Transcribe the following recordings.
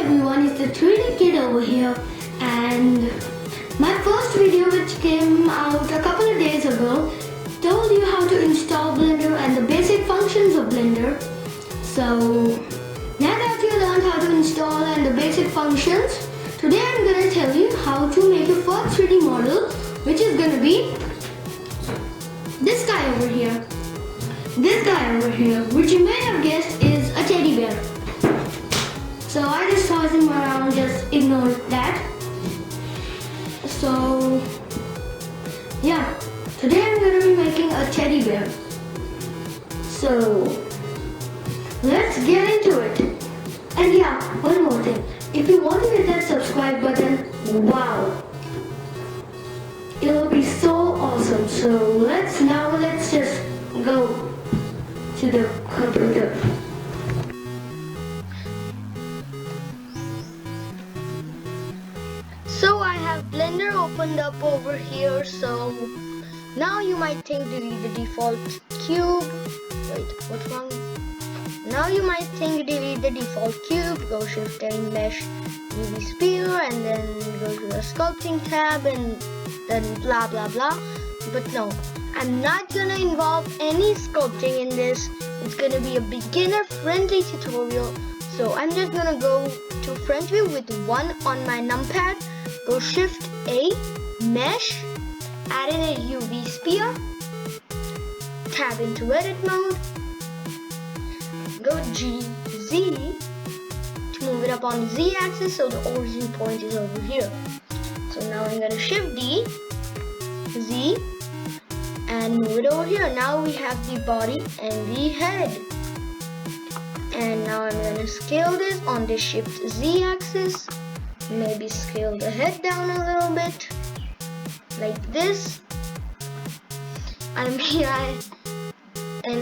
Everyone, it's the 3D Kid over here, and my first video, which came out a couple of days ago, told you how to install Blender and the basic functions of Blender. So now that you learned how to install and the basic functions, today I'm going to tell you how to make your first 3D model, which is going to be this guy over here. This guy over here, which you may have guessed is a teddy bear. So I just toss him around, just ignore that. So yeah, today I'm going to be making a teddy bear. So let's get into it. And yeah, one more thing. If you want to hit that subscribe button, wow, it'll be so awesome. So let's just go to the computer. So I have Blender opened up over here. So now you might think delete the default cube. Wait, what's wrong? Now you might think delete the default cube. Go Shift and Mesh UV Sphere, and then go to the Sculpting tab, and then blah blah blah. But no, I'm not gonna involve any sculpting in this. It's gonna be a beginner friendly tutorial. So I'm just gonna go to front view with 1 on my numpad. Go Shift A, Mesh, add in a UV Sphere, tab into edit mode, go GZ to move it up on the Z axis so the origin point is over here. So now I'm gonna Shift D, Z, and move it over here. Now we have the body and the head. And now I'm gonna scale this on the Shift Z axis. Maybe scale the head down a little bit, like this. And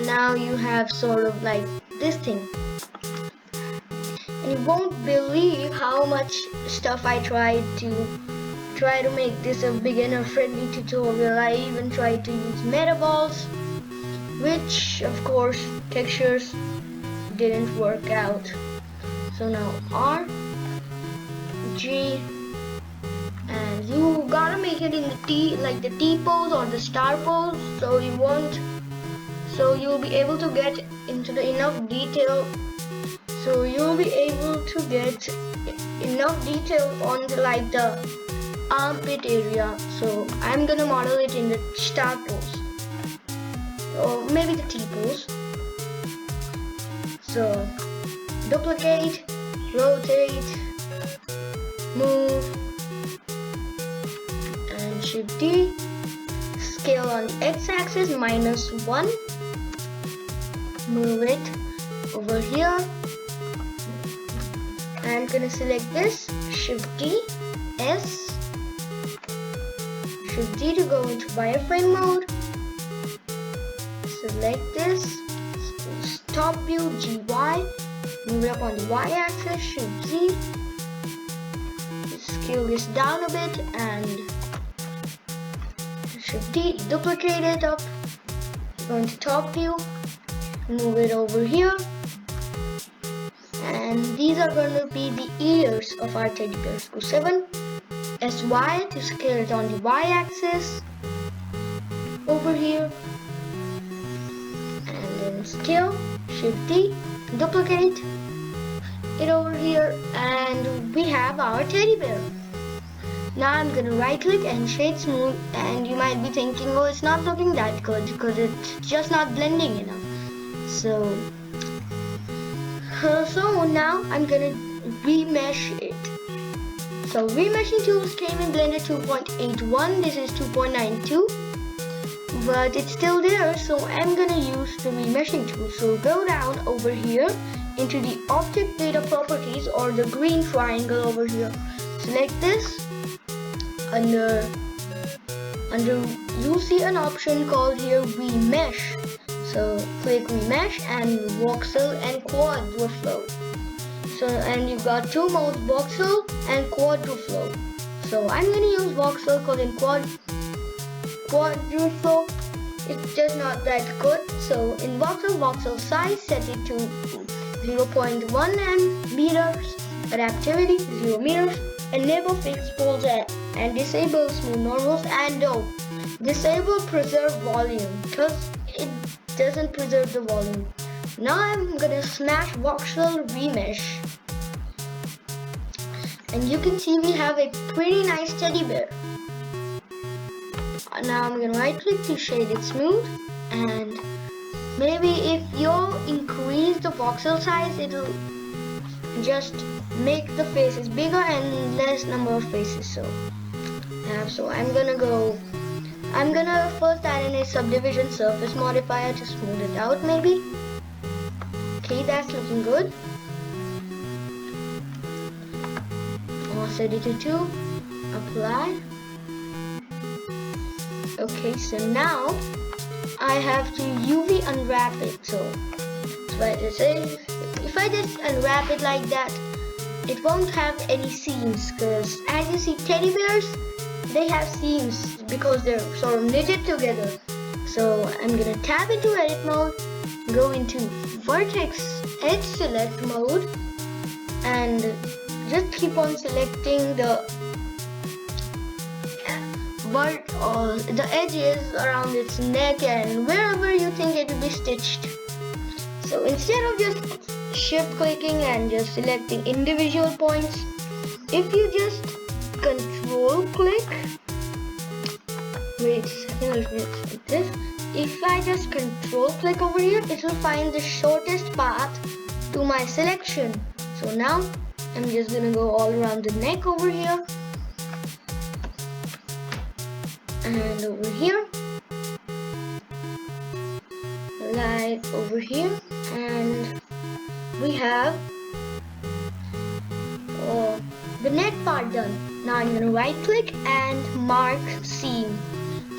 now you have sort of like this thing. And you won't believe how much stuff I tried to make this a beginner friendly tutorial. I even tried to use metaballs, which of course textures didn't work out. So now R, G, and you gotta make it in the T, like the T pose or the star pose, so you'll be able to get into the enough detail. So you'll be able to get enough detail on the, like the armpit area. So I'm gonna model it in the star pose, or maybe the T pose. So duplicate, rotate, move, and Shift D, scale on the x-axis -1, move it over here. I'm gonna select this, Shift D, S, Shift D to go into wireframe mode, select this, top view, GY, move it up on the y-axis, Shift Z, scale this down a bit, and Shift D, duplicate it up, go into top view, move it over here, and these are going to be the ears of our teddy bear. Go 7, SY to scale it on the y-axis, over here, and then scale, Shift D, duplicate it over here, and we have our teddy bear. Now I'm gonna right click and shade smooth, and you might be thinking, oh, it's not looking that good because it's just not blending enough. So now I'm gonna remesh it. So remeshing tools came in Blender 2.81. This is 2.92, but it's still there, so I'm gonna use the remeshing tool. So go down over here into the object data properties, or the green triangle over here. Select this. Under you see an option called here remesh. So click remesh and voxel and quadruflow. So, and you've got two modes, voxel and quadruflow. So I'm gonna use voxel because in quadruflow it's just not that good. So in voxel size, set it to 0.1 meters, adaptivity, 0 meters, enable fixed folds and disable smooth normals, and disable preserve volume because it doesn't preserve the volume. Now I'm gonna smash voxel remesh, and you can see we have a pretty nice teddy bear. Now I'm gonna right click to shade it smooth, and maybe if you increase the voxel size, it'll just make the faces bigger and less number of faces. So I'm gonna first add in a subdivision surface modifier to smooth it out maybe. Okay, that's looking good. Set it to 2, apply. Okay, so now I have to UV unwrap it. So if I just unwrap it like that, it won't have any seams, because as you see, teddy bears, they have seams because they're sort of knitted together. So I'm gonna tab into edit mode, go into vertex edge select mode, and just keep on selecting the edges around its neck and wherever you think it will be stitched. So instead of just shift clicking and just selecting individual points, if you just control click, wait a second, let me like this. If I just control click over here, it will find the shortest path to my selection. So now I'm just gonna go all around the neck over here and over here, like over here, and we have the neck part done. Now I'm gonna right click and mark seam.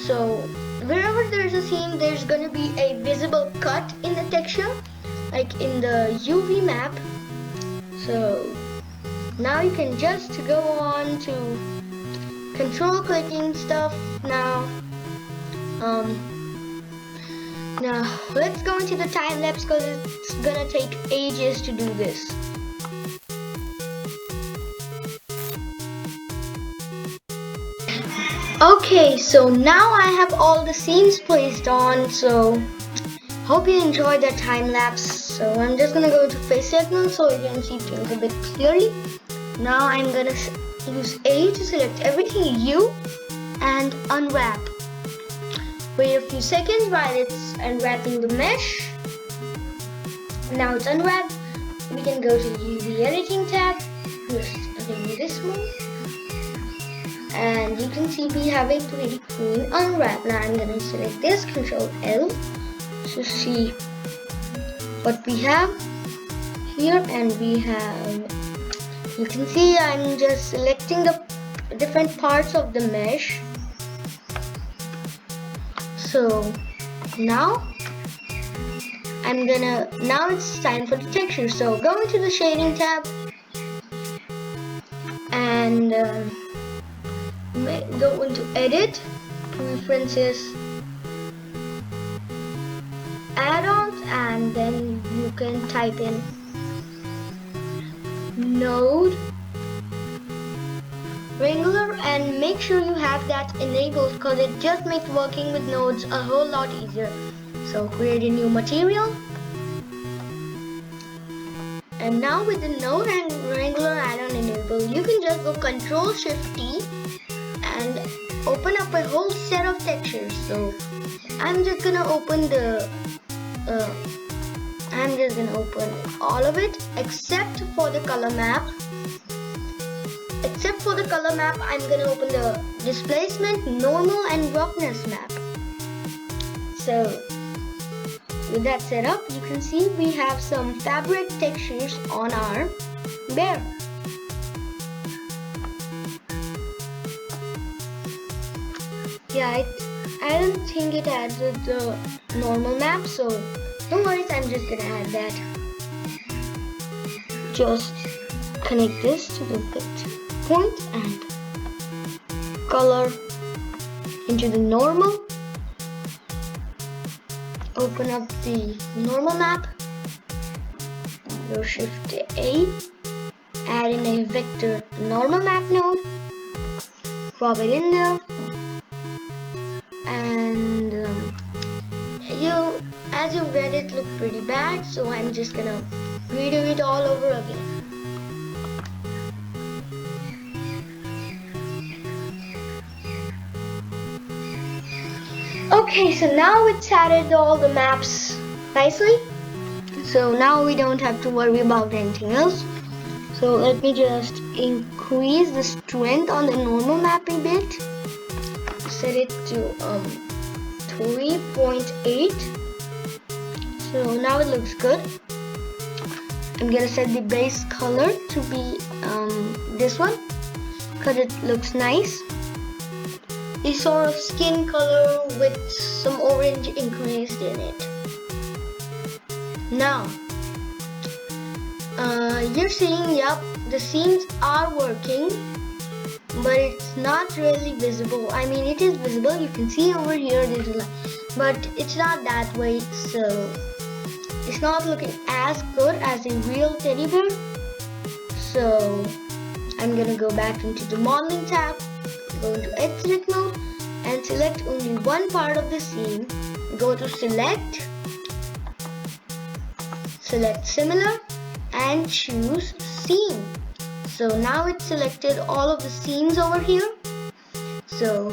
So wherever there's a seam, there's gonna be a visible cut in the texture, like in the UV map. So now you can just go on to control clicking stuff. Now let's go into the time lapse because it's gonna take ages to do this. Okay, so now I have all the scenes placed on, so hope you enjoyed that time lapse. So I'm just gonna go to face signal so you can see things a bit clearly. Now I'm gonna use A to select everything U and unwrap. Wait a few seconds while it's unwrapping the mesh. Now it's unwrapped. We can go to the editing tab, just make this move, and you can see we have a pretty clean unwrap. Now I'm gonna select this, Control L, to see what we have here, and we have, you can see I'm just selecting the different parts of the mesh. So now it's time for the texture. So go into the shading tab and go into edit, preferences, add-ons, and then you can type in node Wrangler, and make sure you have that enabled because it just makes working with nodes a whole lot easier. So create a new material, and now with the node and Wrangler add-on enabled, you can just go Control Shift T and open up a whole set of textures. So I'm just gonna open all of it except for the color map. Except for the color map, I'm gonna open the displacement, normal, and roughness map. So with that set up, you can see we have some fabric textures on our bear. Yeah, I don't think it added the normal map, so don't worry, I'm just gonna add that. Just connect this to the point and color into the normal. Open up the normal map. Go Shift A add in a vector normal map node, crop it in there, and as you read it looked pretty bad, so I'm just gonna redo it all over again. Okay, so now it's added all the maps nicely. So now we don't have to worry about anything else. So let me just increase the strength on the normal map a bit. Set it to 3.8. So now it looks good. I'm gonna set the base color to be this one because it looks nice. A sort of skin color with some orange increased in it. Now, you're seeing, yep, the seams are working, but it's not really visible. I mean, it is visible. You can see over here there's a line, but it's not that way, so it's not looking as good as a real teddy bear. So I'm gonna go back into the modeling tab, go into edit mode, and select only one part of the seam. Go to select similar, and choose seam. So now it's selected all of the seams over here. So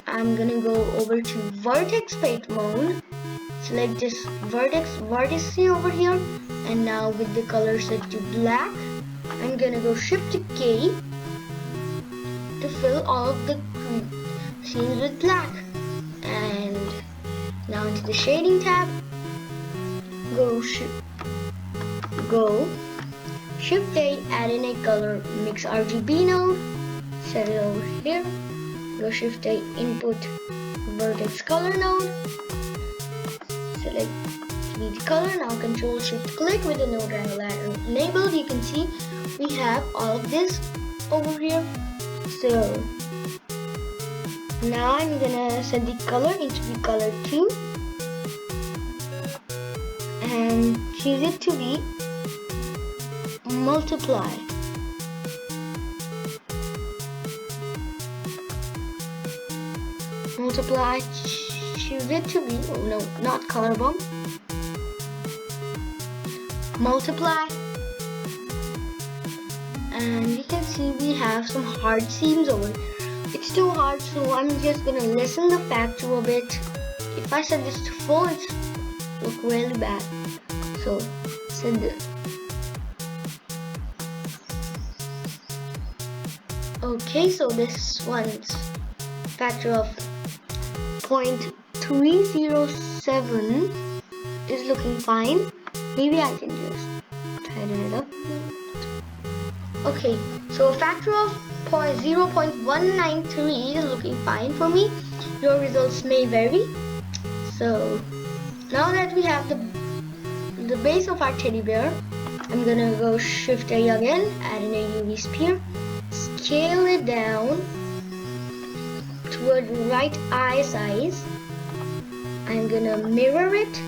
I'm gonna go over to vertex paint mode, select this vertex over here, and now with the color set to black, I'm gonna go Shift K to fill all of the seams with black. And now into the shading tab, go Shift A, add in a color mix RGB node, set it over here, go Shift A, input vertex color node, select the color, now Control Shift click with the node wrangler enabled. You can see we have all of this over here. So now I'm gonna set the color into the color 2 and choose it to be multiply. Choose it to be, oh no, not color bomb. Multiply. And you can see we have some hard seams over here. It's too hard, so I'm just gonna lessen the factor a bit. If I set this to full, it's look really bad. So set this. Okay, so this one's factor of 0.307 is looking fine. Maybe I can just tighten it up. Okay, so a factor of 0.193 is looking fine for me. Your results may vary. So now that we have the base of our teddy bear, I'm gonna go Shift A again, add in a UV sphere, scale it down toward right eye size. I'm gonna mirror it.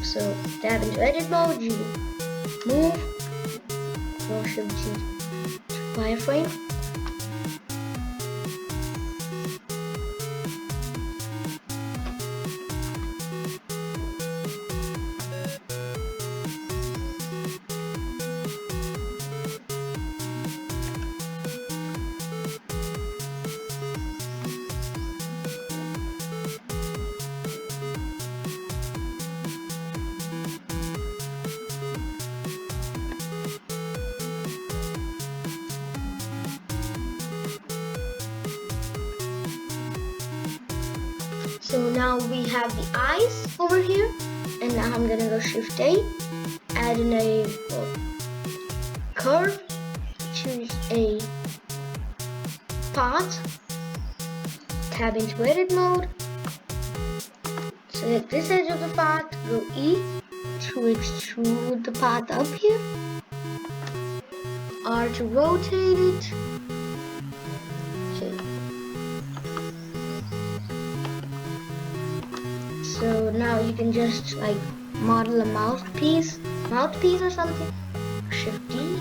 So tab into edit mode, you move, go Shift G to wireframe. So now we have the eyes over here, and now I'm gonna go Shift A, add in a curve, choose a path, tab into edit mode, select this edge of the path, go E to extrude the path up here, R to rotate it. So now you can just like model a mouthpiece or something. Shift D.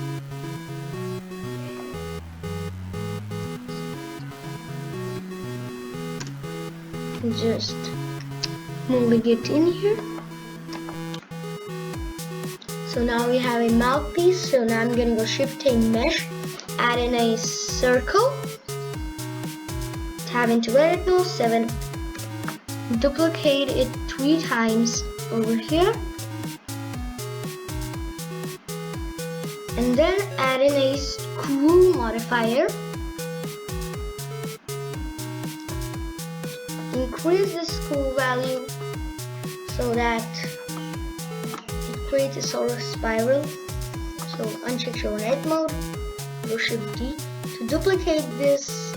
Just moving it in here. So now we have a mouthpiece. So now I'm gonna go Shift A mesh, add in a circle, tab into edit mode 7, duplicate it 3 times over here, and then add in a screw modifier. Increase the screw value so that it creates a sort of spiral. So uncheck show in edit mode, go Shift D to duplicate this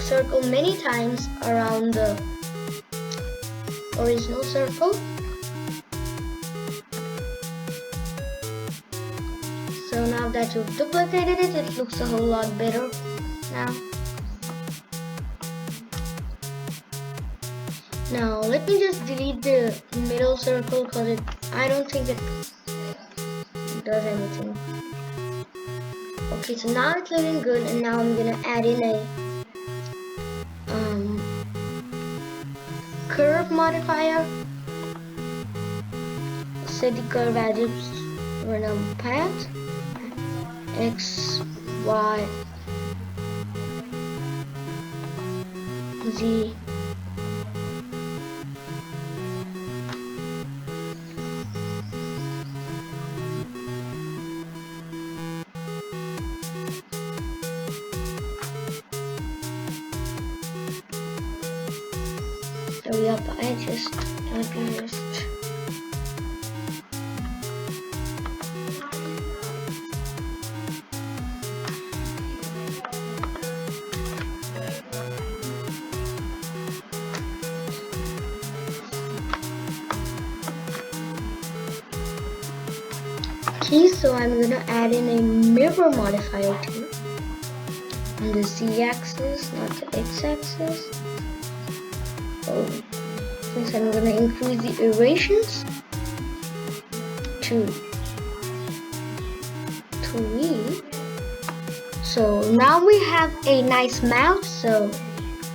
circle many times around the original circle. So now that you've duplicated it, it looks a whole lot better now. Now let me just delete the middle circle because I don't think it does anything. Okay, so now it's looking good, and now I'm gonna add in a curve modifier. Set the curve as its random path, X, Y, Z. So yep, I just okay, so I'm gonna add in a mirror modifier too on the Z-axis, not the X-axis. Oh, since I'm gonna increase the iterations to 3. So now we have a nice mouth. So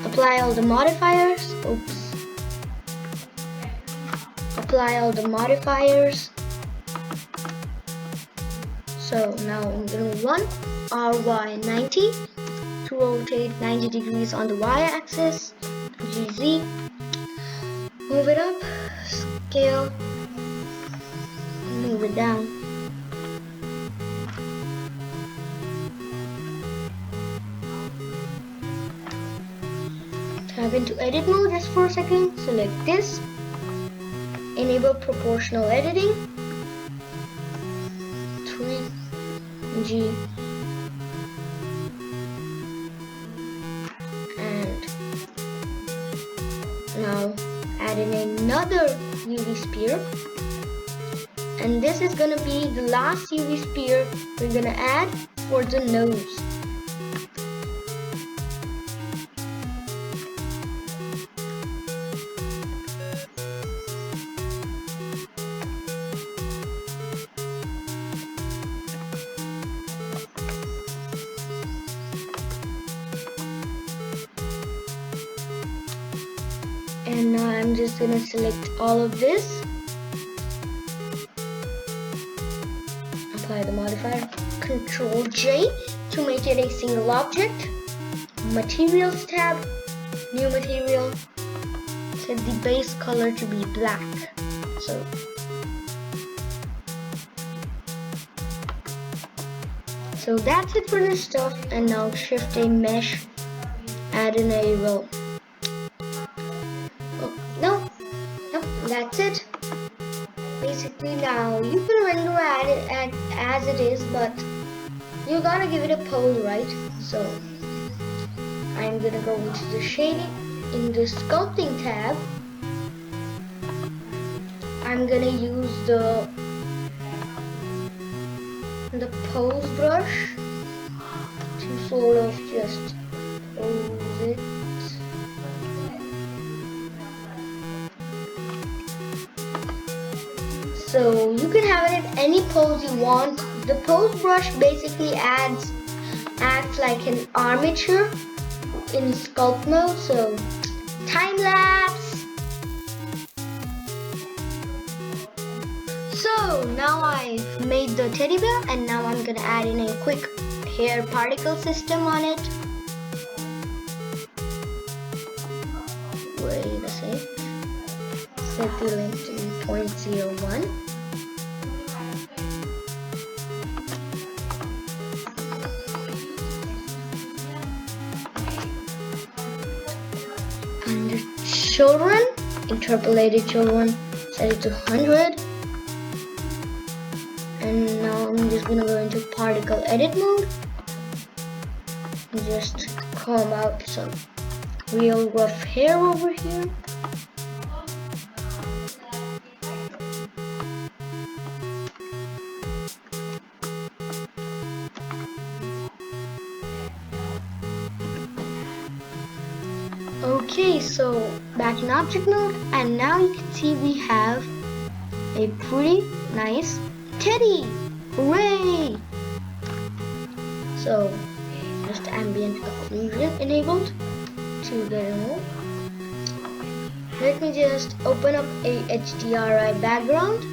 apply all the modifiers. Oops. Apply all the modifiers. So now I'm gonna run RY90 to rotate 90 degrees on the Y-axis. GZ. Move it up, scale, move it down. Tab into edit mode just for a second, select this, enable proportional editing, 3G, and now add in another UV sphere, and this is gonna be the last UV sphere we're gonna add for the nose. And now I'm just gonna select all of this, apply the modifier, Control J to make it a single object, Materials tab, New Material, set the base color to be black. So that's it for this stuff, and now Shift A mesh, add in a row. No, that's it. Basically now you can render it as it is, but you gotta give it a pose, right? So I'm gonna go into the shading. In the sculpting tab, I'm gonna use the pose brush to sort of just pose it. So you can have it at any pose you want. The pose brush basically acts like an armature in sculpt mode. So time lapse. So now I've made the teddy bear, and now I'm gonna add in a quick hair particle system on it. Wait a sec. Set the length to 0.01. And the children, interpolated children, set it to 100. And now I'm just gonna go into particle edit mode and just comb out some real rough hair over here. Okay, so back in object mode, and now you can see we have a pretty nice teddy. Hooray! So just ambient occlusion enabled to get removed. Let me just open up a HDRI background.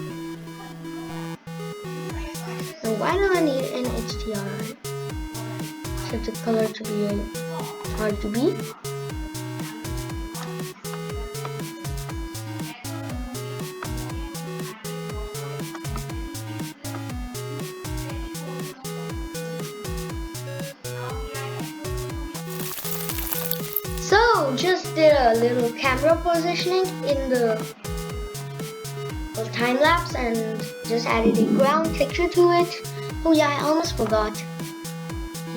Now why do I need an HDRI? Set the color to be a RGB. So just did a little camera positioning in the time lapse and just added a ground picture to it. Oh yeah, I almost forgot.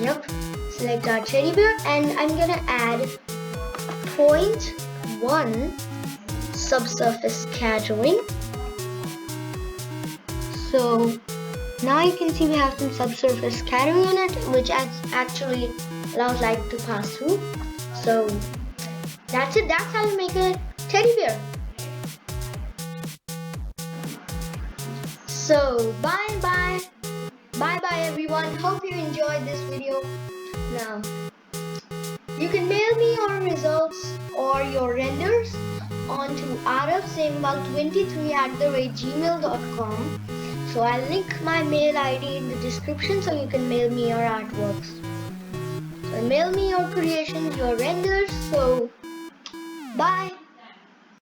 Yep, select our teddy bear, and I'm gonna add 0.1 subsurface scattering. So now you can see we have some subsurface scattering in it, which actually allows light to pass through. So that's it. That's how you make a teddy bear. So bye everyone. Hope you enjoyed this video. Now you can mail me your results or your renders onto arafsambal23@gmail.com. So I'll link my mail ID in the description so you can mail me your artworks. So mail me your creations, your renders. So bye.